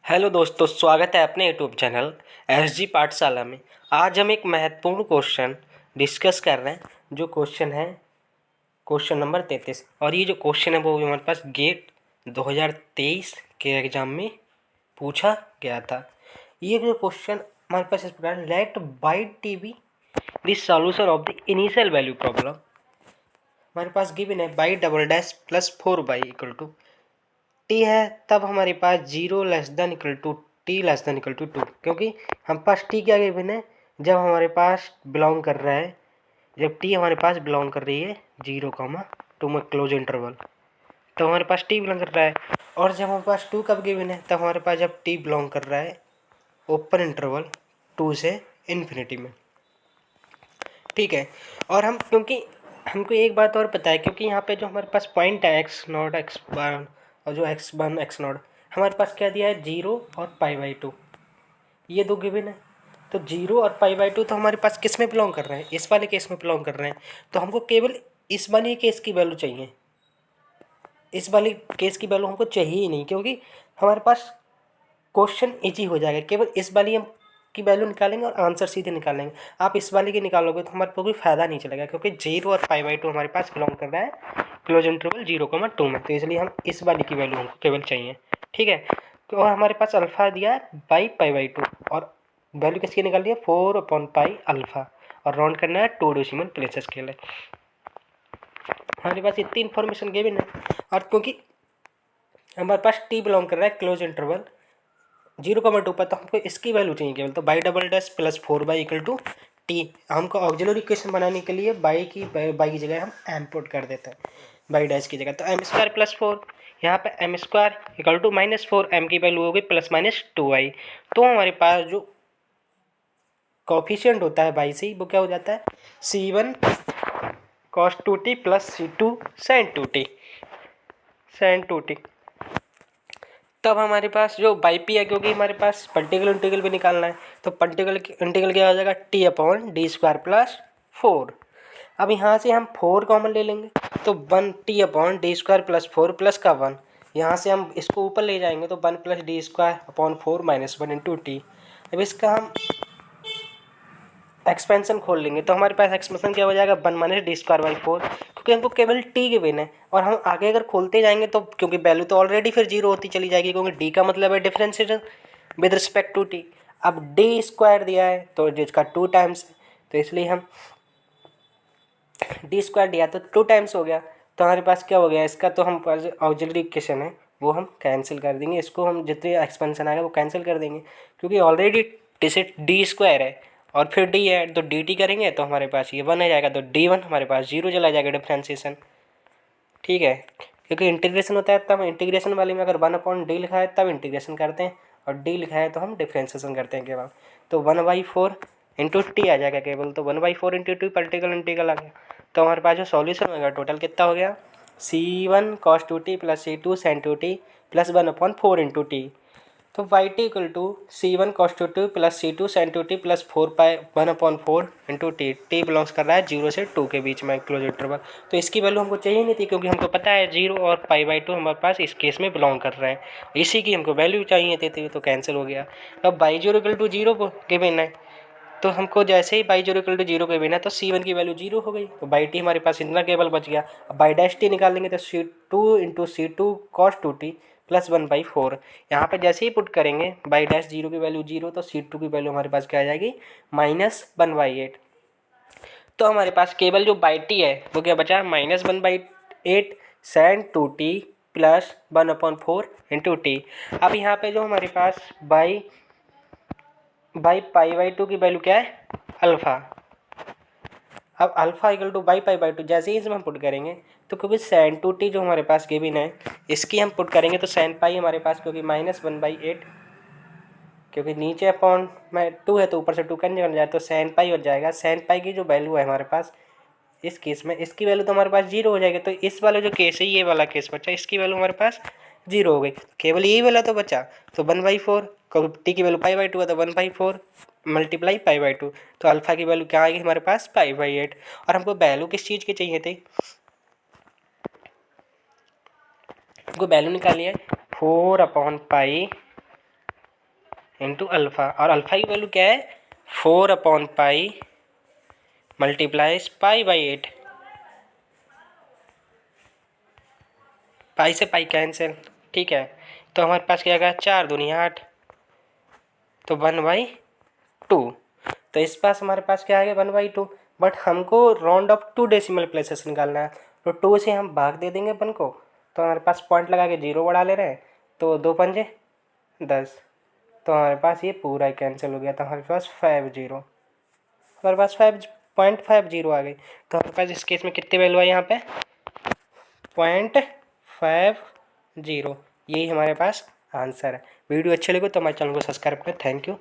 Hello दोस्तों, स्वागत है अपने यूट्यूब चैनल एसजी पाठशाला में। आज हम एक महत्वपूर्ण क्वेश्चन डिस्कस कर रहे हैं, जो क्वेश्चन है क्वेश्चन नंबर 33। और ये जो क्वेश्चन है वो हमारे पास गेट 2023 के एग्ज़ाम में पूछा गया था। ये जो क्वेश्चन हमारे पास इस प्रकार, let bite TV the solution of the initial value problem. हमारे पास गिवन है y double dash plus 4 equal to t है, तब हमारे पास 0 < टी <2, क्योंकि हम पास टी क्या गिवन है, जब हमारे पास बिलोंग कर रहा है, जब टी हमारे पास बिलोंग कर रही है 0, 2 में क्लोज इंटरवल, तो हमारे पास टी बिलोंग कर रहा है। और जब हमारे पास 2 कब गिवन है, तब हमारे पास जब टी बिलोंग कर रहा है ओपन इंटरवल 2 से इन्फिनिटी में। ठीक है। और हम क्योंकि हमको एक बात और पता है, क्योंकि यहाँ पे जो हमारे पास पॉइंट है x0 x1 और जो x1 x0, हमारे पास क्या दिया है 0 और π/2, ये दो गिवन है। तो 0 और π/2 तो हमारे पास किस में बिलोंग कर रहे हैं, इस वाले केस में बिलोंग कर रहे हैं। तो हमको केवल इस वाले केस की वैल्यू चाहिए, इस वाले केस की वैल्यू हमको चाहिए ही नहीं, क्योंकि हमारे पास क्वेश्चन इजी हो जाएगा। केवल इस वाली हम की वैल्यू निकालेंगे और आंसर सीधे निकालेंगे। आप इस वाली की निकालोगे तो हमारे को कोई फायदा नहीं चलेगा, क्योंकि 0 और π/2 हमारे पास बिलोंग कर रहा है क्लोज इंटरवल 0, 2 में। तो इसलिए हम इस वाली की वैल्यू हमको केवल चाहिए। ठीक है। तो हमारे पास अल्फा दिया है बाई π/2 और वैल्यू किसकी निकालनी है 4/π अल्फा, और राउंड करना है 2 डेसिमल प्लेस स्केल है। हमारे पास इतनी इन्फॉर्मेशन गिवन है। और क्योंकि हमारे पास टी बिलोंग कर रहा है क्लोज इंटरवल 0, 2 पर, तो हमको इसकी वैल्यू चाहिए केवल। तो y double dash plus 4 equal to t. हमको ऑक्सिलरी इक्वेशन बनाने के लिए बाई की जगह हम एम पुट कर देते हैं, बाई डैश की जगह। तो m² प्लस 4, यहाँ पे m² इक्वल टू -4, m की वैल्यू होगी ±2i। तो हमारे पास जो कॉफिशियंट होता है बाई से, वो क्या हो जाता है c1 cos 2t plus c2 sin 2t। तब हमारे पास जो बाई पी है, क्योंकि हमारे पास पर्टिकुलर इंटीग्रल भी निकालना है, तो पर्टिकुलर इंटीग्रल क्या हो जाएगा t/d² प्लस 4। अब यहाँ से हम 4 कॉमन ले लेंगे, तो 1t/d² प्लस 4 प्लस का 1, यहाँ से हम इसको ऊपर ले जाएंगे तो 1 + d²/4 - 1 × t। अब इसका हम एक्सपेंशन खोल लेंगे, तो हमारे पास एक्सपेंशन क्या हो जाएगा 1 - d²/4, क्योंकि हमको केवल टी गिवन है। और हम आगे अगर खोलते जाएंगे तो क्योंकि वैल्यू तो ऑलरेडी फिर 0 होती चली जाएगी, क्योंकि डी का मतलब है differentiation with respect to t. अब d² दिया है तो जिसका 2 टाइम्स है, तो इसलिए हम d² दिया तो 2 टाइम्स हो गया। तो हमारे पास क्या हो गया इसका, तो हम पास ऑक्सिलरी इक्वेशन है वो हम कैंसिल कर देंगे, इसको हम जितने एक्सपेंशन आएगा वो कैंसिल कर देंगे, क्योंकि ऑलरेडी d² है और फिर डी है, तो dt करेंगे तो हमारे पास ये 1 आ जाएगा, तो d1 हमारे पास 0 चला जाएगा डिफ्रेंशिएशन। ठीक है। क्योंकि इंटीग्रेशन होता है तब इंटीग्रेशन वाले में अगर 1/d लिखा है तब इंटीग्रेशन करते हैं, और d लिखा है तो हम डिफ्रेंशिएशन करते हैं केवल। तो 1/4 इंटू टी आ जाएगा केवल, तो 1/4 इंटू टू पर्टिकुलर इंटीग्रल आ गया। तो हमारे पास जो सॉल्यूशन होगा टोटल कितना हो गया c1 cos 2t plus c2 sin 2t plus 1/4 into T. तो Y T equal to c1 cos 2t plus c2 sin 2t plus 4/1/4 into T. T belongs कर रहा है 0 से 2 के बीच में क्लोज इंटरवल। तो इसकी वैल्यू हमको चाहिए नहीं थी, क्योंकि हमको पता है 0 और π/2 हमारे पास इस केस में बिलोंग कर रहे हैं, इसी की हमको वैल्यू चाहिए थी, तो कैंसिल हो गया। अब बाई 0 इक्वल टू 0 के बिना है, तो हमको जैसे ही बाई 0 इक्वल टू 0 के बिना, तो c1 की वैल्यू 0 हो गई, तो बाई टी हमारे पास इतना केवल बच गया। अब बाई डैश टी निकालेंगे तो c2 into c2 cos 2t plus 1/4। यहाँ पे जैसे ही पुट करेंगे बाई डैश 0 की वैल्यू 0, तो c2 की वैल्यू हमारे पास क्या आ जाएगी -1/8। तो हमारे पास केवल जो बाई टी है वो क्या बचा -1/8 sin 2t plus 1/4 into T. अब यहाँ पे जो हमारे पास बाई π/2 की वैल्यू क्या है अल्फ़ा। अब अल्फ़ा इक्वल टू बाई π/2 जैसे ही इसमें हम पुट करेंगे, तो क्योंकि sin 2t जो हमारे पास गिवन है इसकी हम पुट करेंगे, तो sin पाई हमारे पास क्योंकि -1/8, क्योंकि नीचे अपॉन में 2 है तो ऊपर से 2 कैंसिल कर जाए, तो sin पाई हो जाएगा। sin पाई की जो वैल्यू है हमारे पास इस केस में, इसकी वैल्यू तो हमारे पास 0 हो जाएगी। तो इस वाला जो केस है, ये वाला केस बचा, इसकी वैल्यू हमारे पास 0 हो गई, केवल यही वाला तो बचा। तो 1/4, क्योंकि टी की वैल्यू π/2 है, तो 1/4 मल्टीप्लाई π/2, तो अल्फ़ा की वैल्यू क्या आएगी हमारे पास π/8। और हमको वैल्यू किस चीज़ की चाहिए थी, हमको वैल्यू निकालनी है 4/π इंटू अल्फ़ा, और अल्फ़ा की वैल्यू क्या है 4/पाई मल्टीप्लाइज पाई/8। पाई से पाई कैंसिल, ठीक है। तो हमारे पास क्या आएगा 4 दूनी 8, तो 1/2। तो इस पास हमारे पास क्या आ गया 1/2, बट हमको राउंड ऑफ 2 डेसिमल प्लेसेस निकालना है, तो 2 से हम भाग दे देंगे 1 को, तो हमारे पास पॉइंट लगा के 0 बढ़ा ले रहे हैं, तो 2 पंजे 10, तो हमारे पास ये पूरा कैंसिल हो गया, तो हमारे पास 50, हमारे पास 5.50 आ गई। तो हमारे पास इस केस में कितनी वैल्यू आई यहाँ पे 0.50, यही हमारे पास आंसर है। वीडियो अच्छे लगे तो हमारे चैनल को सब्सक्राइब करें। Thank you.